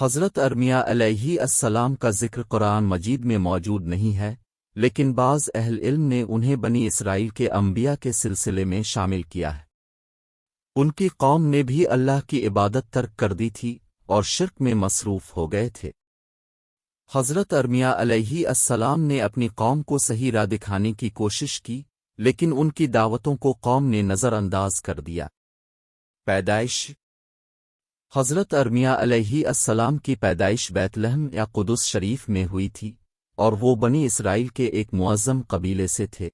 حضرت ارمیہ علیہ السلام کا ذکر قرآن مجید میں موجود نہیں ہے، لیکن بعض اہل علم نے انہیں بنی اسرائیل کے انبیاء کے سلسلے میں شامل کیا ہے۔ ان کی قوم نے بھی اللہ کی عبادت ترک کر دی تھی اور شرک میں مصروف ہو گئے تھے۔ حضرت ارمیہ علیہ السلام نے اپنی قوم کو صحیح راہ دکھانے کی کوشش کی، لیکن ان کی دعوتوں کو قوم نے نظر انداز کر دیا۔ پیدائش حضرت ارمیہ علیہ السلام کی پیدائش بیت لحم یا قدس شریف میں ہوئی تھی، اور وہ بنی اسرائیل کے ایک معظم قبیلے سے تھے۔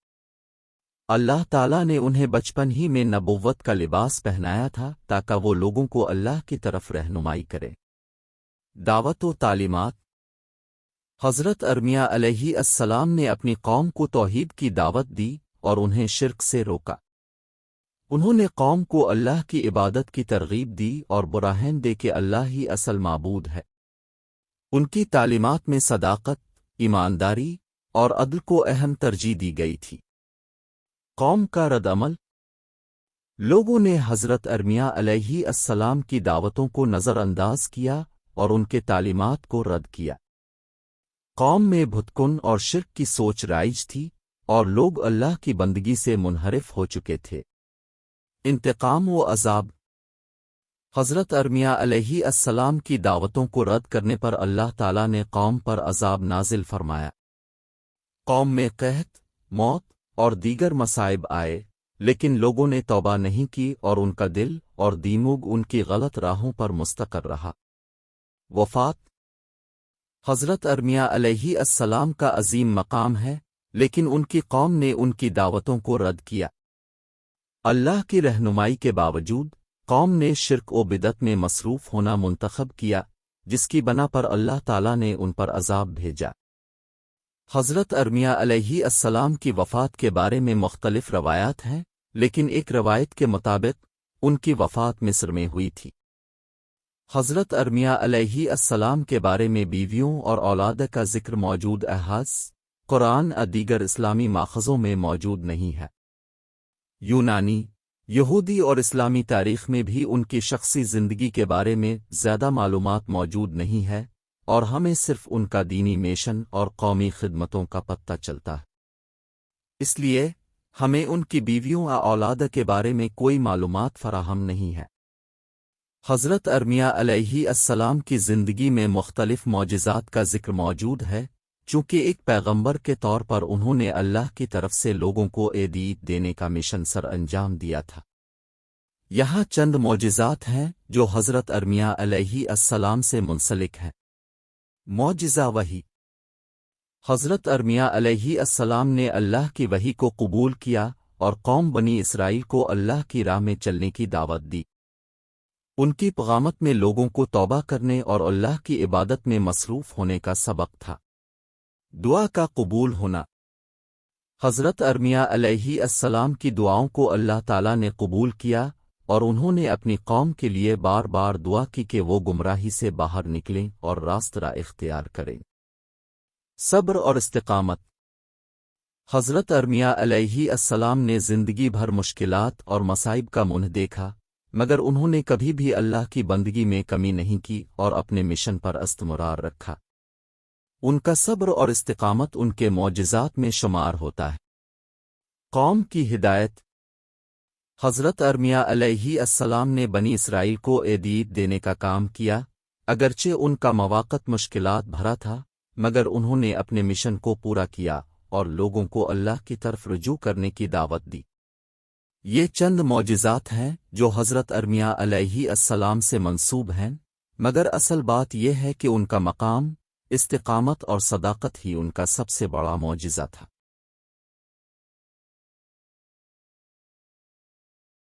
اللہ تعالیٰ نے انہیں بچپن ہی میں نبوت کا لباس پہنایا تھا تاکہ وہ لوگوں کو اللہ کی طرف رہنمائی کرے۔ دعوت و تعلیمات حضرت ارمیہ علیہ السلام نے اپنی قوم کو توحید کی دعوت دی اور انہیں شرک سے روکا۔ انہوں نے قوم کو اللہ کی عبادت کی ترغیب دی اور براہین دے کہ اللہ ہی اصل معبود ہے۔ ان کی تعلیمات میں صداقت، ایمانداری اور عدل کو اہم ترجیح دی گئی تھی۔ قوم کا رد عمل لوگوں نے حضرت ارمیہ علیہ السلام کی دعوتوں کو نظر انداز کیا اور ان کے تعلیمات کو رد کیا۔ قوم میں بھتکن اور شرک کی سوچ رائج تھی اور لوگ اللہ کی بندگی سے منحرف ہو چکے تھے۔ انتقام و عذاب حضرت ارمیہ علیہ السلام کی دعوتوں کو رد کرنے پر اللہ تعالیٰ نے قوم پر عذاب نازل فرمایا۔ قوم میں قحط، موت اور دیگر مصائب آئے، لیکن لوگوں نے توبہ نہیں کی اور ان کا دل اور دماغ ان کی غلط راہوں پر مستقر رہا۔ وفات حضرت ارمیہ علیہ السلام کا عظیم مقام ہے، لیکن ان کی قوم نے ان کی دعوتوں کو رد کیا۔ اللہ کی رہنمائی کے باوجود قوم نے شرک و بدعت میں مصروف ہونا منتخب کیا، جس کی بنا پر اللہ تعالیٰ نے ان پر عذاب بھیجا۔ حضرت ارمیہ علیہ السلام کی وفات کے بارے میں مختلف روایات ہیں، لیکن ایک روایت کے مطابق ان کی وفات مصر میں ہوئی تھی۔ حضرت ارمیہ علیہ السلام کے بارے میں بیویوں اور اولاد کا ذکر موجود احادیث، قرآن اور دیگر اسلامی ماخذوں میں موجود نہیں ہے۔ یونانی، یہودی اور اسلامی تاریخ میں بھی ان کی شخصی زندگی کے بارے میں زیادہ معلومات موجود نہیں ہے، اور ہمیں صرف ان کا دینی میشن اور قومی خدمتوں کا پتہ چلتا ہے۔ اس لیے ہمیں ان کی بیویوں اور اولاد کے بارے میں کوئی معلومات فراہم نہیں ہے۔ حضرت ارمیہ علیہ السلام کی زندگی میں مختلف معجزات کا ذکر موجود ہے، چونکہ ایک پیغمبر کے طور پر انہوں نے اللہ کی طرف سے لوگوں کو ہدایت دینے کا مشن سر انجام دیا تھا۔ یہاں چند معجزات ہیں جو حضرت ارمیہ علیہ السلام سے منسلک ہیں۔ معجزہ وحی حضرت ارمیہ علیہ السلام نے اللہ کی وحی کو قبول کیا اور قوم بنی اسرائیل کو اللہ کی راہ میں چلنے کی دعوت دی۔ ان کی پیغامت میں لوگوں کو توبہ کرنے اور اللہ کی عبادت میں مصروف ہونے کا سبق تھا۔ دعا کا قبول ہونا حضرت ارمیہ علیہ السلام کی دعاؤں کو اللہ تعالیٰ نے قبول کیا، اور انہوں نے اپنی قوم کے لیے بار بار دعا کی کہ وہ گمراہی سے باہر نکلیں اور راست راہ اختیار کریں۔ صبر اور استقامت حضرت ارمیہ علیہ السلام نے زندگی بھر مشکلات اور مصائب کا منہ دیکھا، مگر انہوں نے کبھی بھی اللہ کی بندگی میں کمی نہیں کی اور اپنے مشن پر استمرار رکھا۔ ان کا صبر اور استقامت ان کے معجزات میں شمار ہوتا ہے۔ قوم کی ہدایت حضرت ارمیہ علیہ السلام نے بنی اسرائیل کو ہدایت دینے کا کام کیا، اگرچہ ان کا مواقع مشکلات بھرا تھا، مگر انہوں نے اپنے مشن کو پورا کیا اور لوگوں کو اللہ کی طرف رجوع کرنے کی دعوت دی۔ یہ چند معجزات ہیں جو حضرت ارمیہ علیہ السلام سے منسوب ہیں، مگر اصل بات یہ ہے کہ ان کا مقام، استقامت اور صداقت ہی ان کا سب سے بڑا معجزہ تھا۔